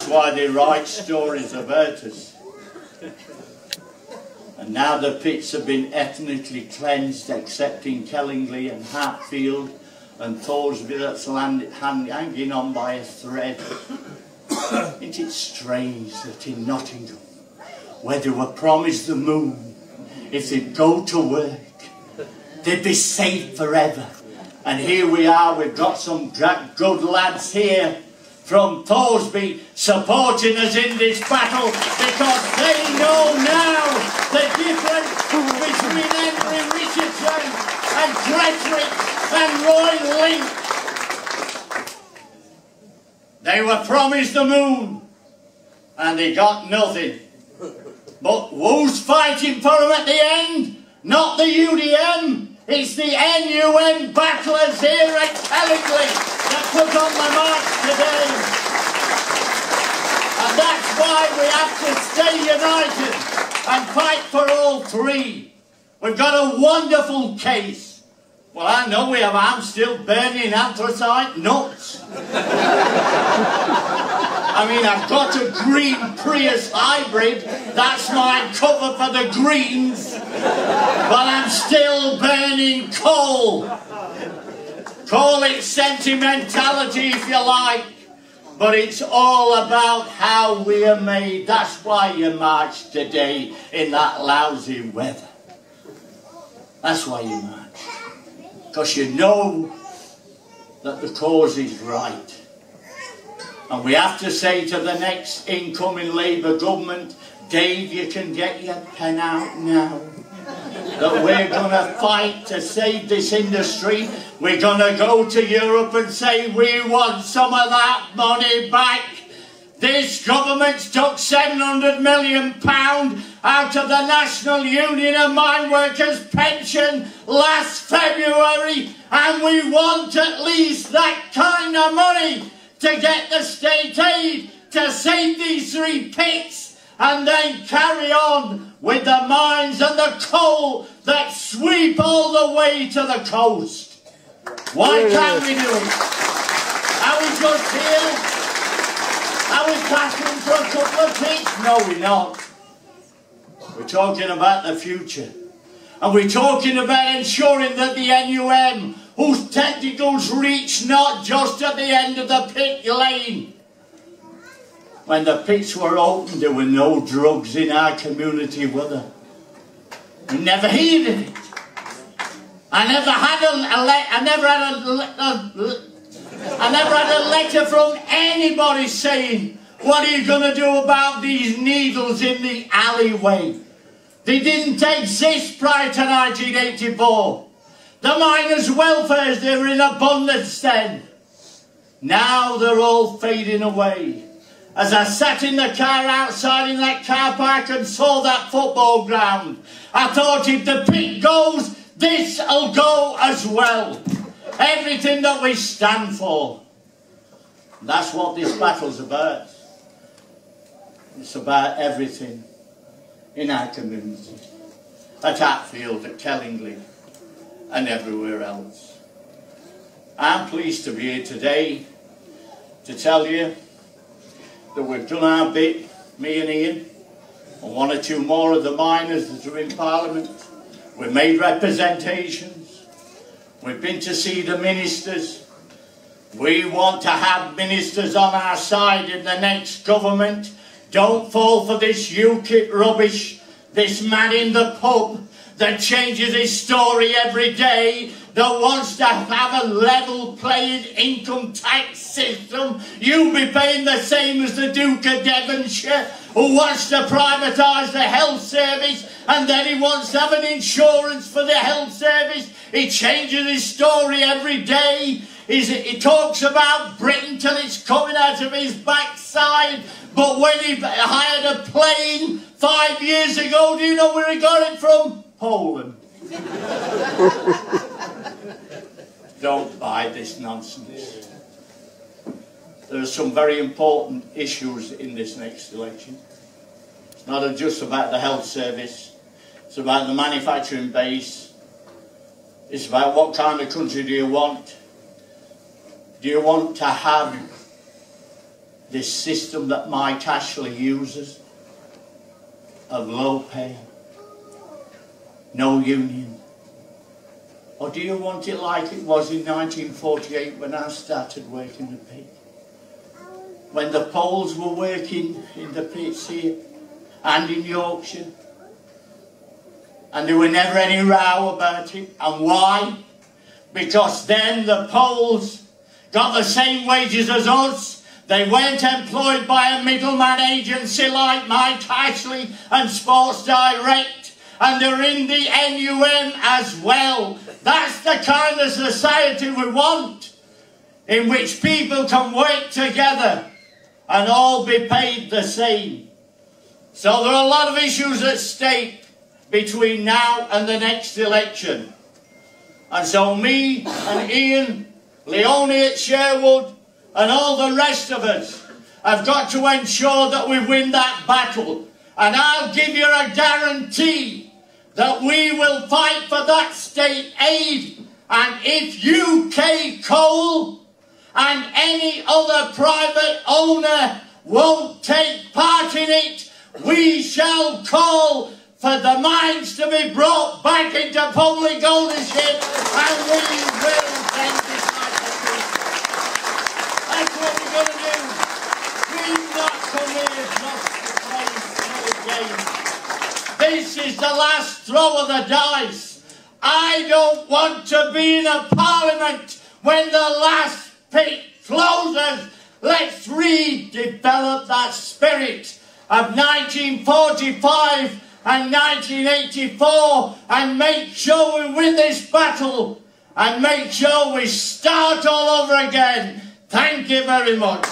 That's why they write stories about us. And now the pits have been ethnically cleansed, except in Kellingley and Hatfield and Thoresby, that's hanging on by a thread. Isn't it strange that in Nottingham, where they were promised the moon, if they'd go to work, they'd be safe forever. And here we are, we've got some good lads here from Thoresby supporting us in this battle, because they know now the difference between Henry Richardson and Gretwick and Roy Link. They were promised the moon and they got nothing. But who's fighting for them at the end? Not the UDM. It's the NUM battlers here at Kellingley that put on the march today. And that's why we have to stay united and fight for all three. We've got a wonderful case. Well, I know we have. I'm still burning anthracite nuts. I mean, I've got a green Prius hybrid. That's my cover for the Greens. But I'm still burning coal. Call it sentimentality if you like. But it's all about how we are made. That's why you march today in that lousy weather. That's why you march. Because you know that the cause is right. And we have to say to the next incoming Labour government, Dave, you can get your pen out now. That we're going to fight to save this industry. We're going to go to Europe and say we want some of that money back. This government's took £700 million out of the National Union of Mine Workers pension last February, and we want at least that kind of money to get the state aid to save these three pits and then carry on with the mines and the coal that sweep all the way to the coast. Why can't we do it? Are we just here? Are we passing for a couple of pits? No, we're not. We're talking about the future. And we're talking about ensuring that the NUM, whose tentacles reach not just at the end of the pit lane. When the pits were open, there were no drugs in our community, were there? We never heeded it. I never had a letter from anybody saying, what are you going to do about these needles in the alleyway? They didn't exist prior to 1984. The miners' welfares, they were in abundance then. Now they're all fading away. As I sat in the car outside in that car park and saw that football ground, I thought if the pit goes, this'll go as well. Everything that we stand for. That's what this battle's about. It's about everything in our community. At Hatfield, at Kellingley, and everywhere else. I'm pleased to be here today to tell you that we've done our bit, me and Ian, and one or two more of the miners that are in Parliament. We've made representations. We've been to see the ministers. We want to have ministers on our side in the next government. Don't fall for this UKIP rubbish, this man in the pub that changes his story every day, that wants to have a level playing income tax system. You'll be paying the same as the Duke of Devonshire, who wants to privatise the health service, and then he wants to have an insurance for the health service. He changes his story every day. He talks about Britain till it's coming out of his backside. But when he hired a plane 5 years ago, do you know where he got it from? Poland. Don't buy this nonsense. There are some very important issues in this next election. It's not just about the health service. It's about the manufacturing base. It's about what kind of country do you want. Do you want to have this system that Mike Ashley uses of low pay, no union? Or do you want it like it was in 1948 when I started working the pit? When the Poles were working in the pits here and in Yorkshire, and there were never any row about it. And why? Because then the Poles got the same wages as us. They weren't employed by a middleman agency like Mike Ashley and Sports Direct, and they're in the NUM as well. That's the kind of society we want, in which people can work together and all be paid the same. So there are a lot of issues at stake between now and the next election. And so me and Ian, Leonie at Sherwood, and all the rest of us have got to ensure that we win that battle. And I'll give you a guarantee that we will fight for that state aid. And if UK Coal and any other private owner won't take part in it, we shall call for the mines to be brought back into public ownership, and we will then decide the future. That's what we're going to do. We've not come here just to play small games. This is the last throw of the dice. I don't want to be in a parliament when the last pit closes. Let's redevelop that spirit of 1945 and 1984 and make sure we win this battle and make sure we start all over again. Thank you very much.